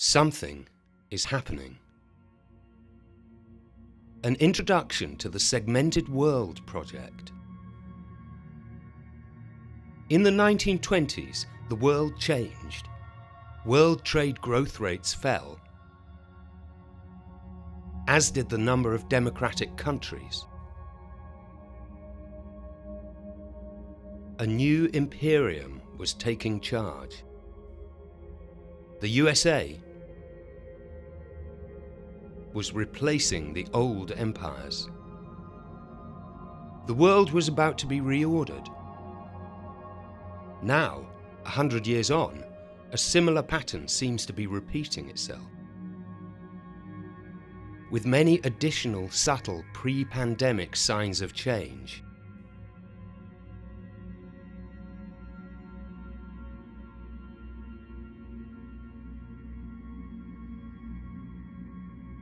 Something is happening. An introduction to the Segmented World project. In the 1920s, the world changed. World trade growth rates fell, as did the number of democratic countries. A new imperium was taking charge. The USA was replacing the old empires. The world was about to be reordered. Now, 100 years on, a similar pattern seems to be repeating itself, with many additional subtle pre-pandemic signs of change.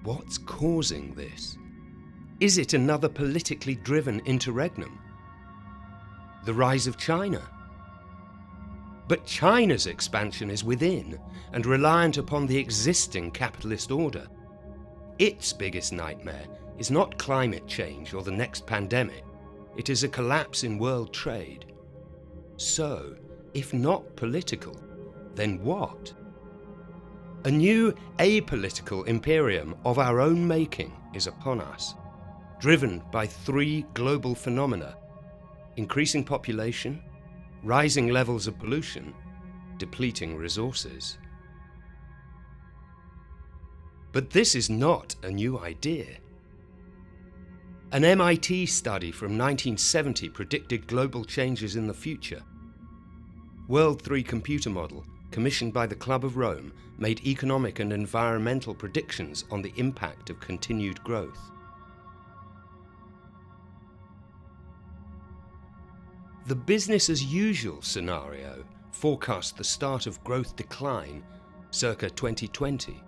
What's causing this? Is it another politically driven interregnum? The rise of China? But China's expansion is within and reliant upon the existing capitalist order. Its biggest nightmare is not climate change or the next pandemic. It is a collapse in world trade. So, if not political, then what? A new apolitical imperium of our own making is upon us, driven by three global phenomena: increasing population, rising levels of pollution, depleting resources. But this is not a new idea. An MIT study from 1970 predicted global changes in the future. World 3 computer model, commissioned by the Club of Rome, made economic and environmental predictions on the impact of continued growth. The business as usual scenario forecast the start of growth decline circa 2020.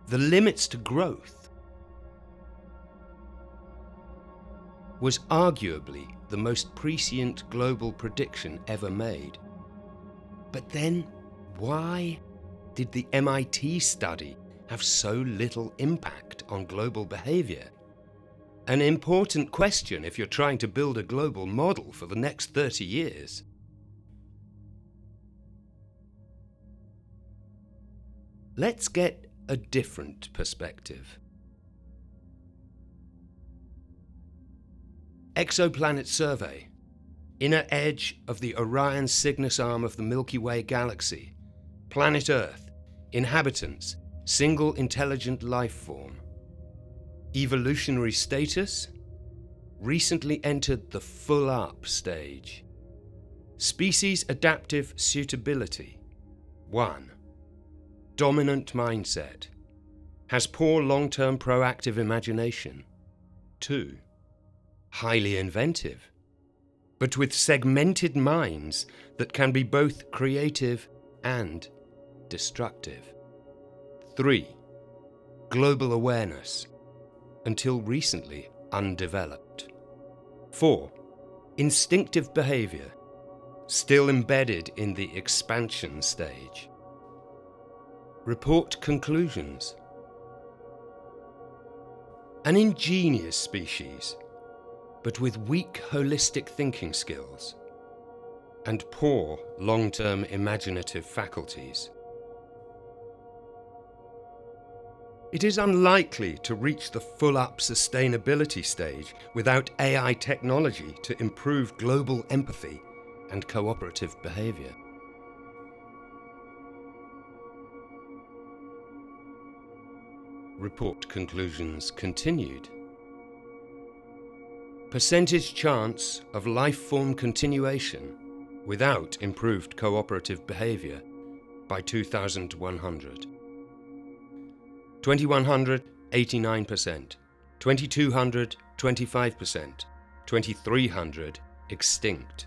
The limits to growth was arguably the most prescient global prediction ever made. But then, why did the MIT study have so little impact on global behavior? An important question if you're trying to build a global model for the next 30 years. Let's get a different perspective. Exoplanet survey. Inner edge of the Orion Cygnus arm of the Milky Way galaxy. Planet Earth. Inhabitants. Single intelligent life form. Evolutionary status. Recently entered the full up stage. Species adaptive suitability. 1. Dominant mindset. Has poor long-term proactive imagination. 2. Highly inventive, but with segmented minds that can be both creative and destructive. 3. Global awareness, until recently undeveloped. 4. Instinctive behavior, still embedded in the expansion stage. Report conclusions. An ingenious species, but with weak holistic thinking skills and poor long-term imaginative faculties. It is unlikely to reach the full-up sustainability stage without AI technology to improve global empathy and cooperative behavior. Report conclusions continued. Percentage chance of life form continuation without improved cooperative behavior by 2100. 2100, 89%. 2200, 25%. 2300, extinct.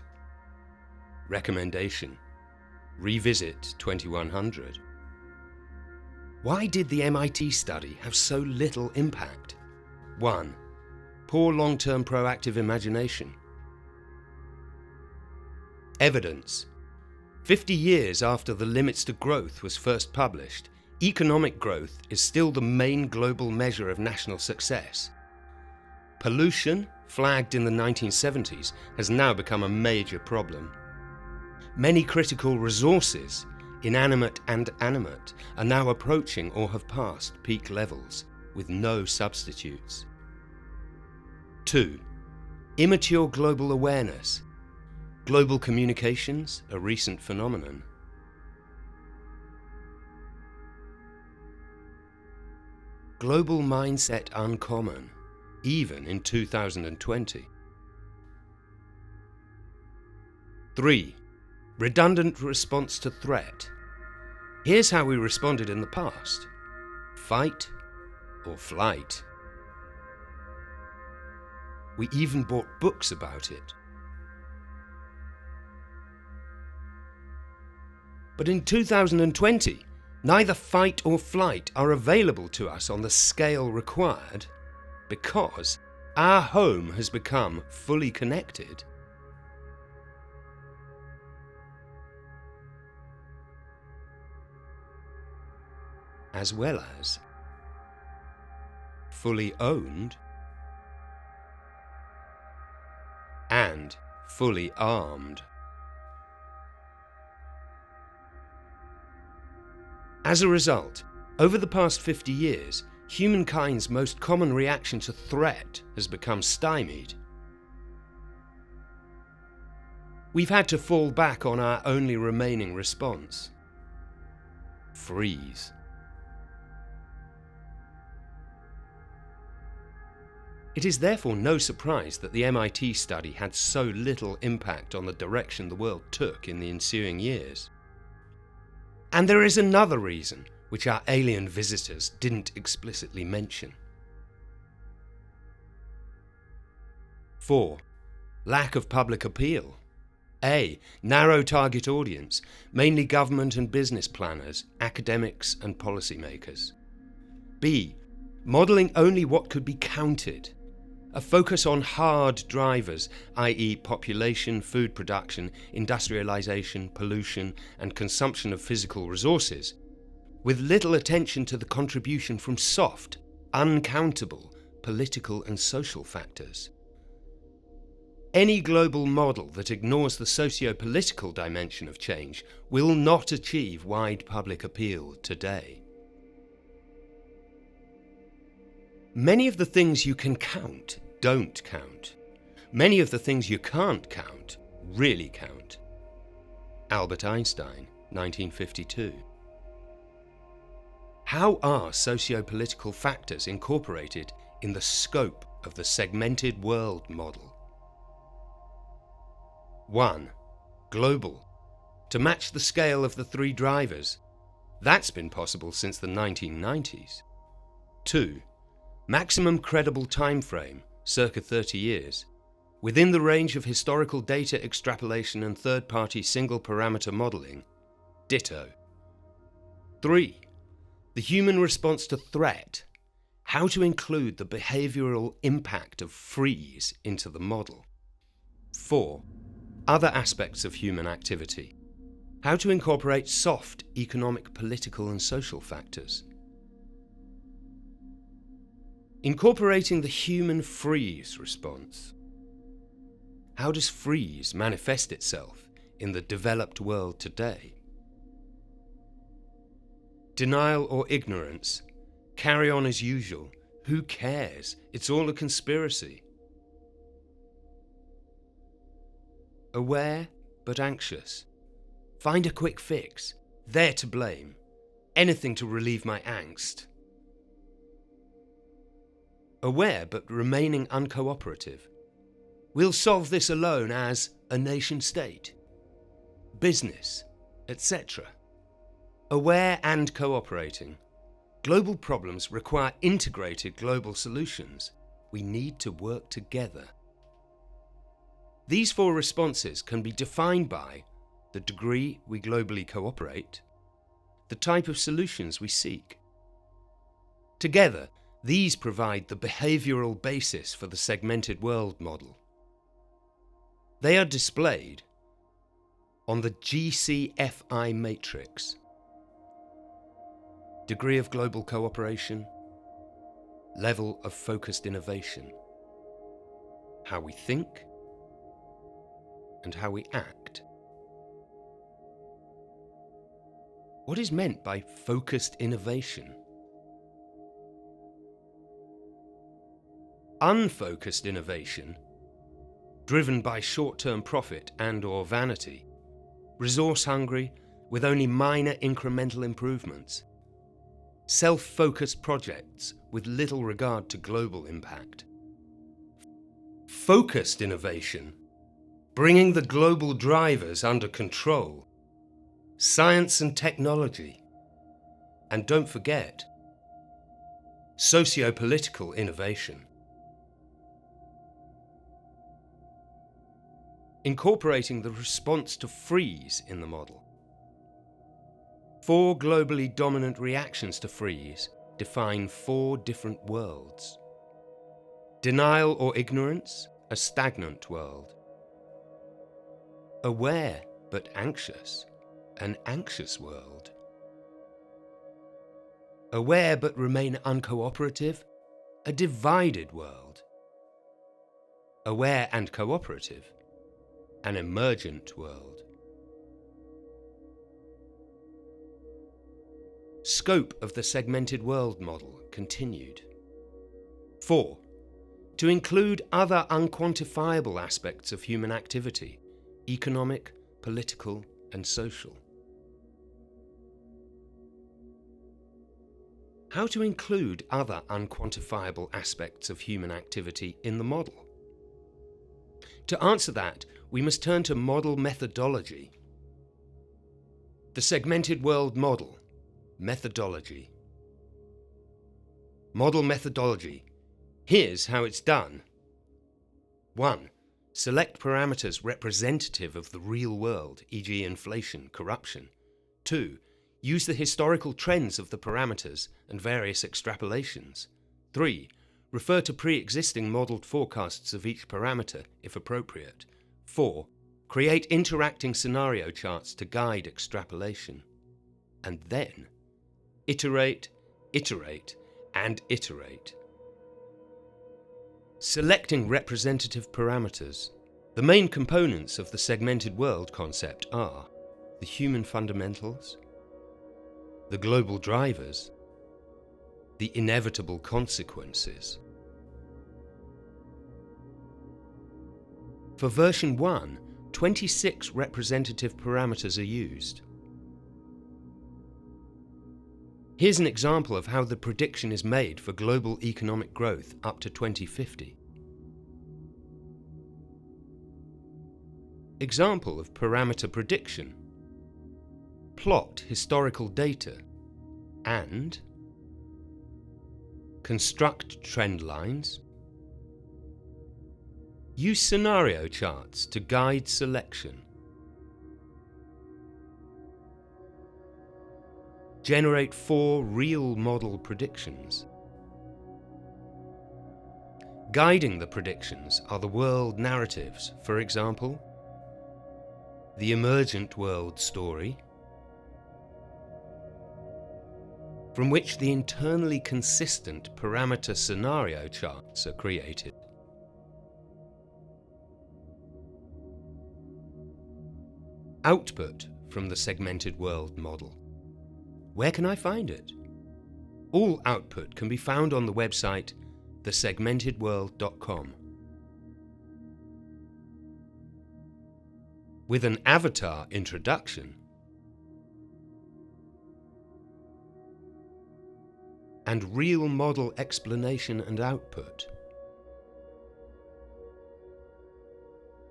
Recommendation: revisit 2100. Why did the MIT study have so little impact? 1. Poor long-term proactive imagination. Evidence. 50 years after The Limits to Growth was first published, economic growth is still the main global measure of national success. Pollution, flagged in the 1970s, has now become a major problem. Many critical resources, inanimate and animate, are now approaching or have passed peak levels, with no substitutes. 2. Immature global awareness. Global communications, a recent phenomenon. Global mindset uncommon, even in 2020. 3. Redundant response to threat. Here's how we responded in the past: fight or flight. We even bought books about it. But in 2020, neither fight or flight are available to us on the scale required because our home has become fully connected. As well as fully owned and fully armed. As a result, over the past 50 years, humankind's most common reaction to threat has become stymied. We've had to fall back on our only remaining response: freeze. It is therefore no surprise that the MIT study had so little impact on the direction the world took in the ensuing years. And there is another reason, which our alien visitors didn't explicitly mention. 4. Lack of public appeal. A. Narrow target audience, mainly government and business planners, academics and policymakers. B. Modelling only what could be counted. A focus on hard drivers, i.e. population, food production, industrialisation, pollution and consumption of physical resources, with little attention to the contribution from soft, uncountable political and social factors. Any global model that ignores the socio-political dimension of change will not achieve wide public appeal today. Many of the things you can count don't count. Many of the things you can't count really count. Albert Einstein, 1952. How are socio-political factors incorporated in the scope of the segmented world model? 1. Global. To match the scale of the three drivers. That's been possible since the 1990s. 2. Maximum credible time frame, circa 30 years, within the range of historical data extrapolation and third-party single-parameter modelling. Ditto. 3. The human response to threat. How to include the behavioural impact of freeze into the model. 4. Other aspects of human activity. How to incorporate soft economic, political and social factors. Incorporating the human freeze response. How does freeze manifest itself in the developed world today? Denial or ignorance. Carry on as usual. Who cares? It's all a conspiracy. Aware but anxious. Find a quick fix. They're to blame. Anything to relieve my angst. Aware but remaining uncooperative. We'll solve this alone as a nation state, business, etc. Aware and cooperating. Global problems require integrated global solutions. We need to work together. These four responses can be defined by the degree we globally cooperate, the type of solutions we seek. Together, these provide the behavioural basis for the segmented world model. They are displayed on the GCFI matrix. degree of global cooperation, level of focused innovation, how we think, and how we act. What is meant by focused innovation? Unfocused innovation, driven by short-term profit and/or vanity, resource-hungry with only minor incremental improvements, self-focused projects with little regard to global impact. Focused innovation, bringing the global drivers under control, science and technology, and don't forget, socio-political innovation. Incorporating the response to freeze in the model. 4 globally dominant reactions to freeze define 4 different worlds. Denial or ignorance, a stagnant world. Aware but anxious, an anxious world. Aware but remain uncooperative, a divided world. Aware and cooperative, an emergent world. Scope of the segmented world model continued. 4. To include other unquantifiable aspects of human activity, economic, political, and social. How to include other unquantifiable aspects of human activity in the model? To answer that, we must turn to model methodology. The segmented world model, methodology. Model methodology. Here's how it's done. 1. Select parameters representative of the real world, e.g. inflation, corruption. 2. Use the historical trends of the parameters and various extrapolations. 3. Refer to pre-existing modelled forecasts of each parameter, if appropriate. 4. Create interacting scenario charts to guide extrapolation. And then, iterate, iterate, and iterate. Selecting representative parameters. The main components of the segmented world concept are the human fundamentals, the global drivers, the inevitable consequences. For version 1, 26 representative parameters are used. Here's an example of how the prediction is made for global economic growth up to 2050. Example of parameter prediction. Plot historical data and construct trend lines. Use scenario charts to guide selection. Generate 4 real model predictions. Guiding the predictions are the world narratives, for example, the emergent world story, from which the internally consistent parameter scenario charts are created. Output from the segmented world model. Where can I find it? All output can be found on the website thesegmentedworld.com. With an avatar introduction and real model explanation and output.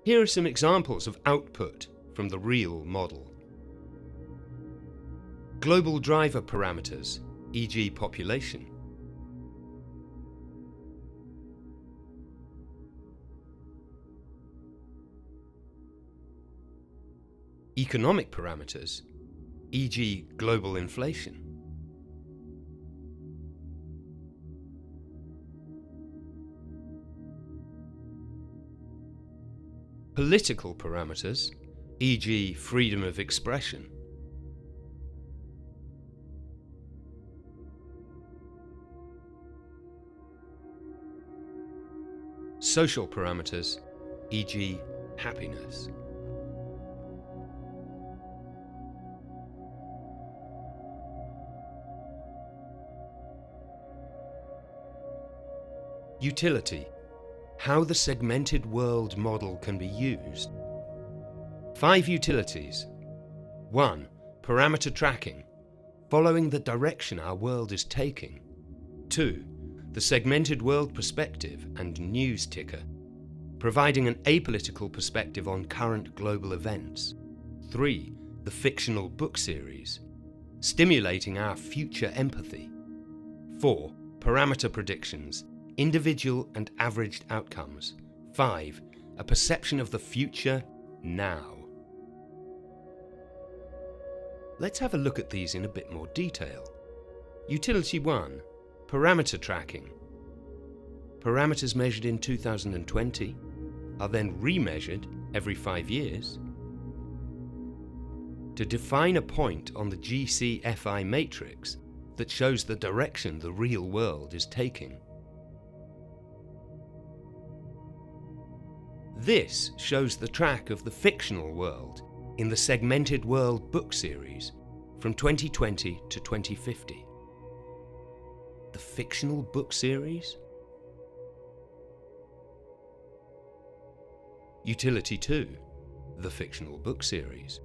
Here are some examples of output from the real model. Global driver parameters, e.g. population. Economic parameters, e.g. global inflation. Political parameters, e.g. freedom of expression. social parameters, e.g. happiness. Utility. How the segmented world model can be used. 5 utilities. 1. Parameter tracking, following the direction our world is taking. 2. The segmented world perspective and news ticker, providing an apolitical perspective on current global events. 3. The fictional book series, stimulating our future empathy. 4. Parameter predictions, individual and averaged outcomes. 5. A perception of the future now. Let's have a look at these in a bit more detail. Utility 1. Parameter tracking. Parameters measured in 2020 are then remeasured every 5 years to define a point on the GCFI matrix that shows the direction the real world is taking. This shows the track of the fictional world in the Segmented World book series from 2020 to 2050. The fictional book series? Utility 2. The fictional book series.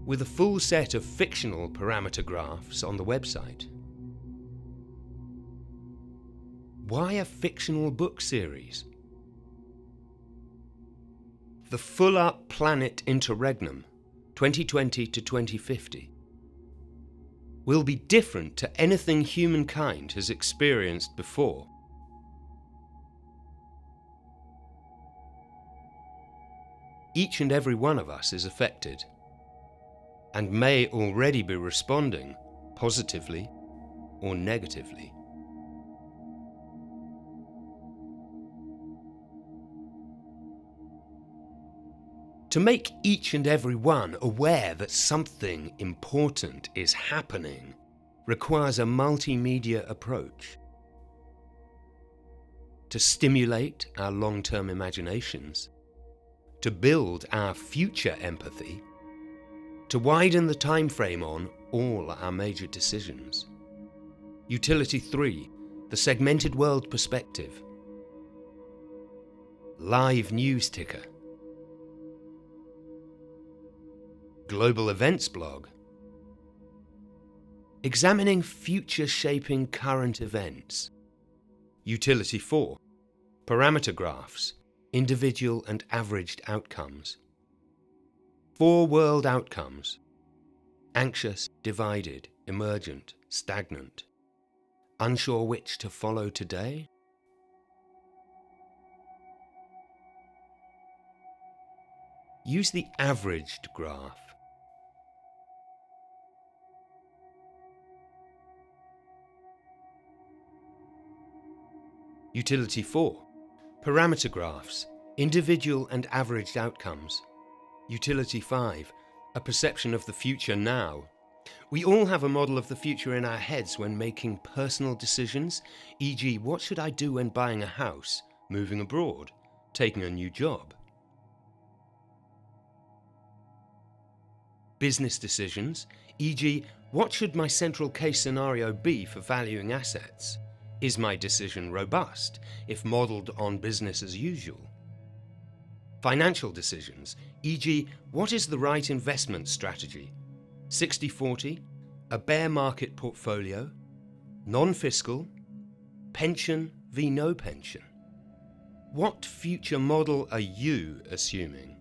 With a full set of fictional parameter graphs on the website. Why a fictional book series? The Full Up Planet Interregnum, 2020 to 2050, will be different to anything humankind has experienced before. Each and every one of us is affected, and may already be responding positively or negatively. To make each and every one aware that something important is happening requires a multimedia approach. To stimulate our long-term imaginations, to build our future empathy, to widen the time frame on all our major decisions. Utility 3. The Segmented World Perspective. Live news ticker. Global Events blog. Examining future shaping current events. Utility 4. Parameter graphs, individual and averaged outcomes. 4 world outcomes. Anxious, divided, emergent, stagnant. Unsure which to follow today? Use the averaged graph. Utility 4. Parameter graphs, individual and averaged outcomes. Utility 5. A perception of the future now. We all have a model of the future in our heads when making personal decisions, e.g., what should I do when buying a house, moving abroad, taking a new job? Business decisions, e.g., what should my central case scenario be for valuing assets? Is my decision robust, if modelled on business as usual? Financial decisions, e.g., what is the right investment strategy? 60-40, a bear market portfolio, non-fiscal, pension v no pension. What future model are you assuming?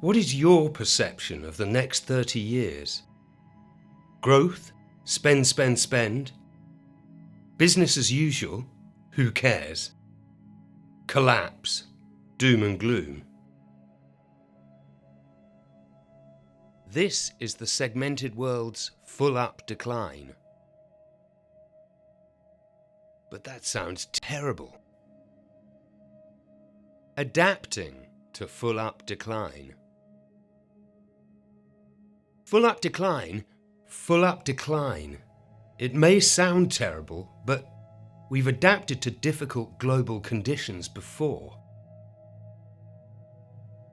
What is your perception of the next 30 years? Growth? Spend, spend, spend? Business as usual? Who cares? Collapse? Doom and gloom? This is the segmented world's full-up decline. But that sounds terrible. Adapting to full-up decline. Full-up decline, full-up decline. It may sound terrible, but we've adapted to difficult global conditions before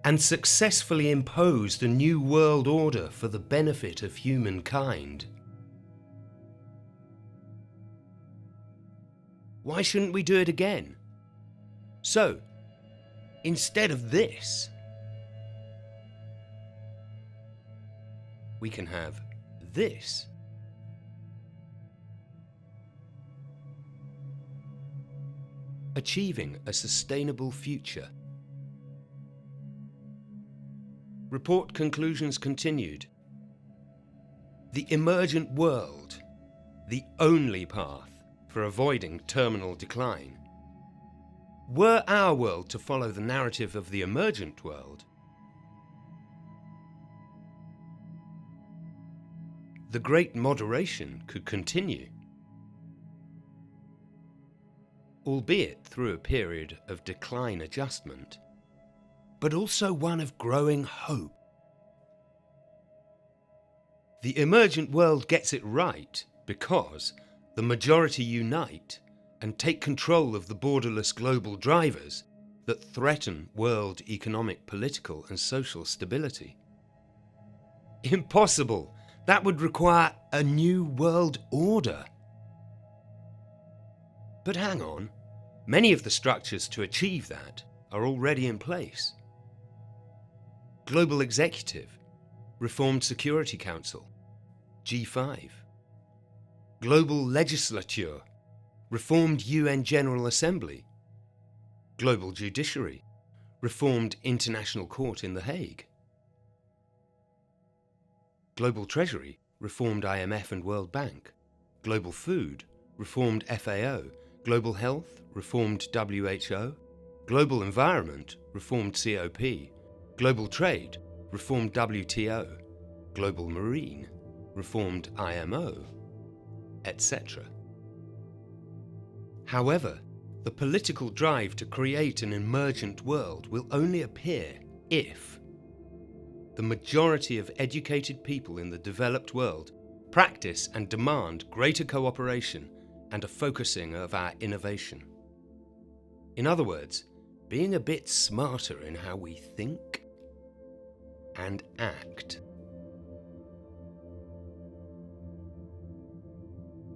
and successfully imposed a new world order for the benefit of humankind. Why shouldn't we do it again? So, instead of this, we can have this. Achieving a sustainable future. Report conclusions continued. The emergent world, the only path for avoiding terminal decline. Were our world to follow the narrative of the emergent world, the great moderation could continue, albeit through a period of decline adjustment, but also one of growing hope. The emergent world gets it right because the majority unite and take control of the borderless global drivers that threaten world economic, political and social stability. Impossible! That would require a new world order. But hang on, many of the structures to achieve that are already in place. Global Executive, Reformed Security Council, G5. Global Legislature, Reformed UN General Assembly. Global Judiciary, Reformed International Court in The Hague. Global Treasury, Reformed IMF and World Bank. Global Food, Reformed FAO. Global Health, Reformed WHO. Global Environment, Reformed COP. Global Trade, Reformed WTO. Global Marine, Reformed IMO, etc. However, the political drive to create an emergent world will only appear if the majority of educated people in the developed world practice and demand greater cooperation and a focusing of our innovation. In other words, being a bit smarter in how we think and act.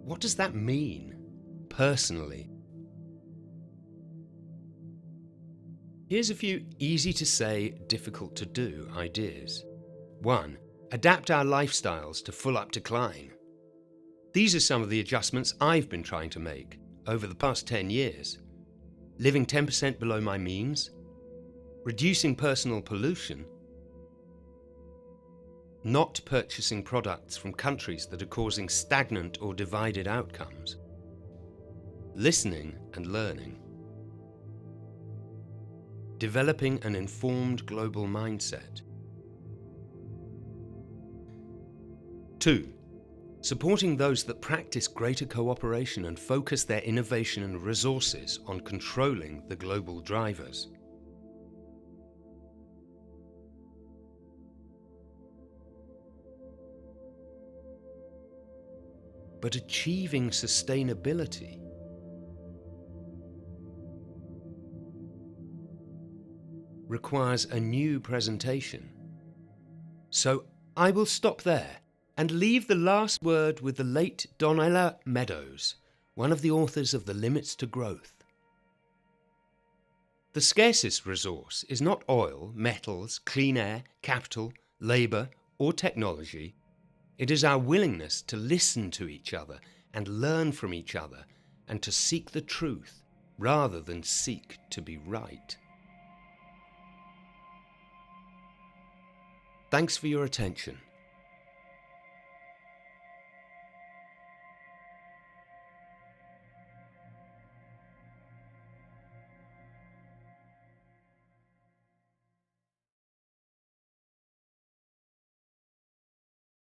What does that mean, personally? Here's a few easy to say, difficult to do ideas. 1. Adapt our lifestyles to full up decline. These are some of the adjustments I've been trying to make over the past 10 years. Living 10% below my means, reducing personal pollution, not purchasing products from countries that are causing stagnant or divided outcomes, listening and learning, developing an informed global mindset. 2. Supporting those that practice greater cooperation and focus their innovation and resources on controlling the global drivers. But achieving sustainability requires a new presentation. So I will stop there and leave the last word with the late Donella Meadows, one of the authors of The Limits to Growth. The scarcest resource is not oil, metals, clean air, capital, labour, or technology. It is our willingness to listen to each other and learn from each other and to seek the truth rather than seek to be right. Thanks for your attention.